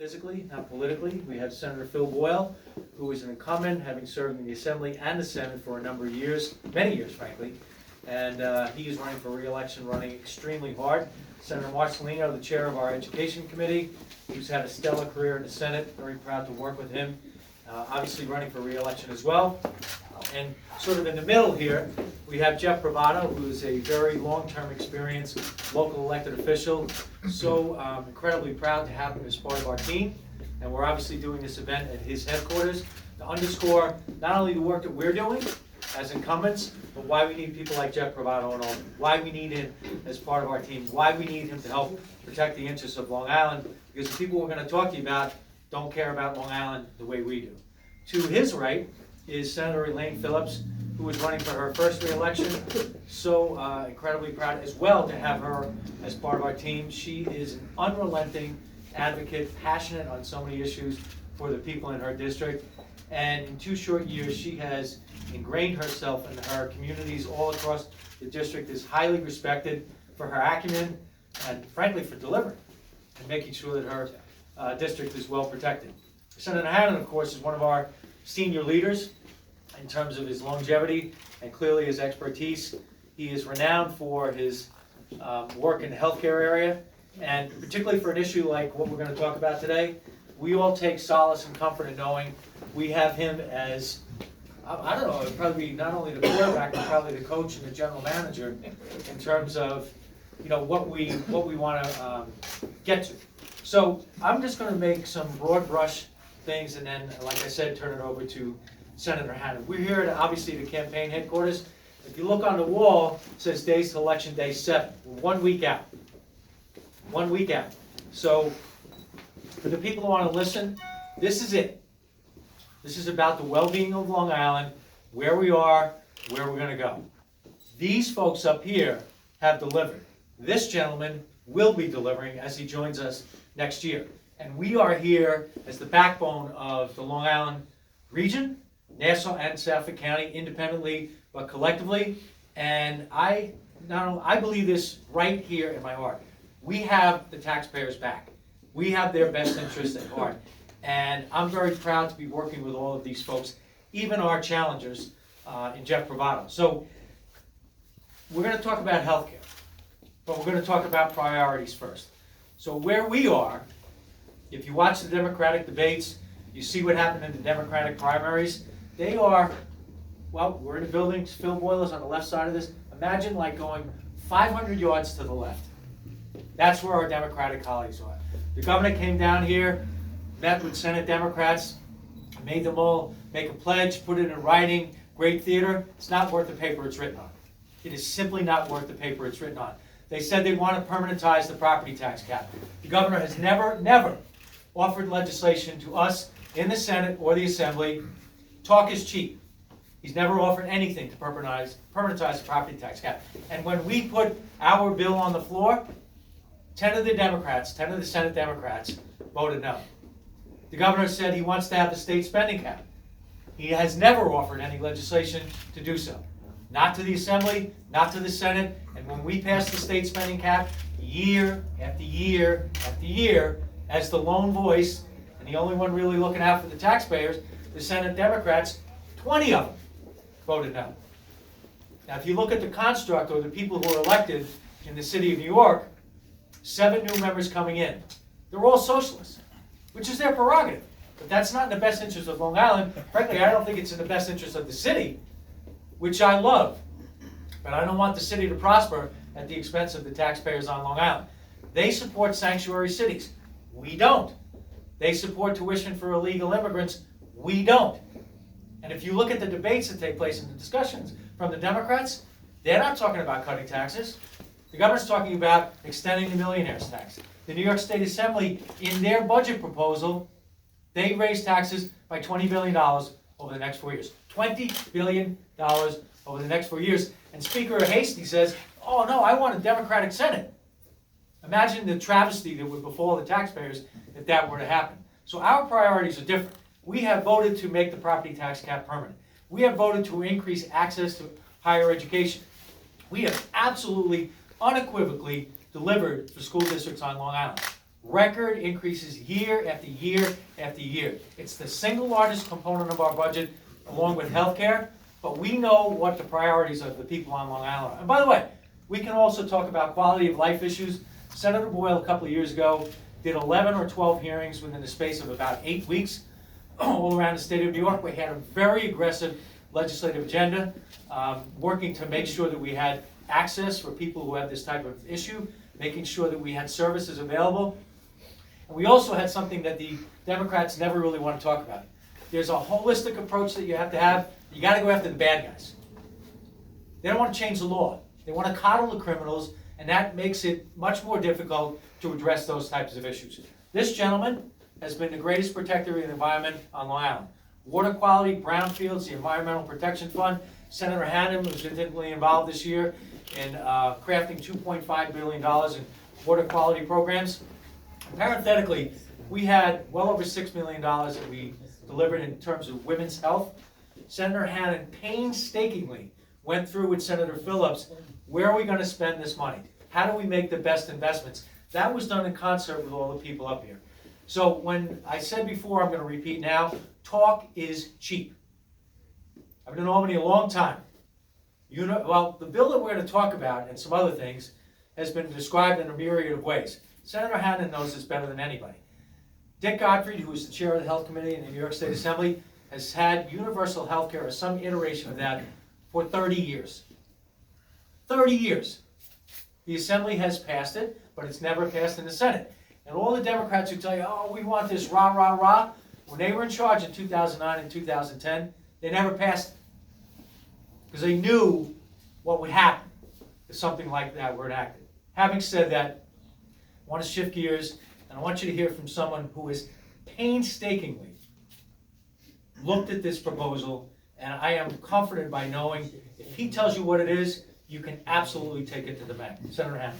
physically, not politically. We have Senator Phil Boyle, who is an incumbent, having served in the Assembly and the Senate for a number of years, many years, frankly. And he is running for re-election, running extremely hard. Senator Marcelino, the chair of our Education Committee, who's had a stellar career in the Senate. Very proud to work with him. Obviously running for re-election as well. And sort of in the middle here, we have Jeff Bravado, who's a very long-term experienced local elected official. So incredibly proud to have him as part of our team. And we're obviously doing this event at his headquarters to underscore not only the work that we're doing as incumbents, but why we need people like Jeff Bravado and all, why we need him as part of our team, why we need him to help protect the interests of Long Island, because the people we're going to talk to you about don't care about Long Island the way we do. To his right is Senator Elaine Phillips, who is running for her first re-election. So incredibly proud as well to have her as part of our team. She is an unrelenting advocate, passionate on so many issues for the people in her district. And in 2 short years, she has ingrained herself in her communities all across the district, is highly respected for her acumen and frankly for delivering and making sure that her district is well protected. Senator Hannan, of course, is one of our senior leaders in terms of his longevity and clearly his expertise. He is renowned for his work in the healthcare area, and particularly for an issue like what we're going to talk about today. We all take solace and comfort in knowing we have him as, I don't know, it'd probably be not only the quarterback, but probably the coach and the general manager in terms of, you know, what we want to get to. So I'm just going to make some broad brush things, and then, like I said, turn it over to Senator Hannan. We're here at, obviously, the campaign headquarters. If you look on the wall, it says days to election day 7. We're 1 week out. 1 week out. So for the people who want to listen, this is it. This is about the well-being of Long Island, where we are, where we're going to go. These folks up here have delivered. This gentleman will be delivering as he joins us next year. And we are here as the backbone of the Long Island region, Nassau and Suffolk County, independently but collectively. And I believe this right here in my heart. We have the taxpayers' back. We have their best interest at heart. And I'm very proud to be working with all of these folks, even our challengers in Jeff Bravado. So we're going to talk about healthcare, but we're going to talk about priorities first. So where we are, if you watch the Democratic debates, you see what happened in the Democratic primaries. They are, well, we're in the building, Phil Boyle is on the left side of this. Imagine like going 500 yards to the left. That's where our Democratic colleagues are. The governor came down here, met with Senate Democrats, made them all make a pledge, put it in writing, great theater. It's not worth the paper it's written on. It is simply not worth the paper it's written on. They said they want to permanentize the property tax cap. The governor has never offered legislation to us in the Senate or the Assembly. Talk is cheap. He's never offered anything to permanentize the property tax cap. And when we put our bill on the floor, 10 of the Senate Democrats voted no. The governor said he wants to have the state spending cap. He has never offered any legislation to do so. Not to the Assembly, not to the Senate, and when we pass the state spending cap, year after year after year, as the lone voice, and the only one really looking out for the taxpayers, the Senate Democrats, 20 of them voted no. Now, if you look at the construct or the people who are elected in the city of New York, 7 new members coming in. They're all socialists, which is their prerogative. But that's not in the best interest of Long Island. Frankly, I don't think it's in the best interest of the city, which I love. But I don't want the city to prosper at the expense of the taxpayers on Long Island. They support sanctuary cities. We don't. They support tuition for illegal immigrants. We don't. And if you look at the debates that take place in the discussions from the Democrats, they're not talking about cutting taxes. The governor's talking about extending the millionaire's tax. The New York State Assembly, in their budget proposal, they raised taxes by $20 billion over the next 4 years. $20 billion over the next 4 years. And Speaker Hasty says, oh no, I want a Democratic Senate. Imagine the travesty that would befall the taxpayers if that were to happen. So our priorities are different. We have voted to make the property tax cap permanent. We have voted to increase access to higher education. We have absolutely, unequivocally delivered for school districts on Long Island. Record increases year after year after year. It's the single largest component of our budget, along with healthcare, but we know what the priorities of the people on Long Island are. And by the way, we can also talk about quality of life issues. Senator Boyle, a couple of years ago, did 11 or 12 hearings within the space of about 8 weeks all around the state of New York. We had a very aggressive legislative agenda, working to make sure that we had access for people who have this type of issue, making sure that we had services available. And we also had something that the Democrats never really want to talk about. There's a holistic approach that you have to have. You got to go after the bad guys. They don't want to change the law. They want to coddle the criminals, and that makes it much more difficult to address those types of issues. This gentleman has been the greatest protector of the environment on Long Island. Water quality, brownfields, the Environmental Protection Fund. Senator Hannan was intimately involved this year in crafting $2.5 billion in water quality programs. Parenthetically, we had well over $6 million that we delivered in terms of women's health. Senator Hannan painstakingly went through with Senator Phillips, where are we going to spend this money? How do we make the best investments? That was done in concert with all the people up here. So when I said before, I'm going to repeat now, talk is cheap. I've been in Albany a long time. Well, the bill that we're going to talk about and some other things has been described in a myriad of ways. Senator Hannan knows this better than anybody. Dick Gottfried, who is the chair of the Health Committee in the New York State Assembly, has had universal health care or some iteration of that for 30 years. 30 years. The Assembly has passed it, but it's never passed in the Senate. And all the Democrats who tell you, oh, we want this rah, rah, rah, when they were in charge in 2009 and 2010, they never passed it. Because they knew what would happen if something like that were enacted. Having said that, I want to shift gears, and I want you to hear from someone who has painstakingly looked at this proposal, and I am comforted by knowing if he tells you what it is, you can absolutely take it to the bank. Senator Hannan.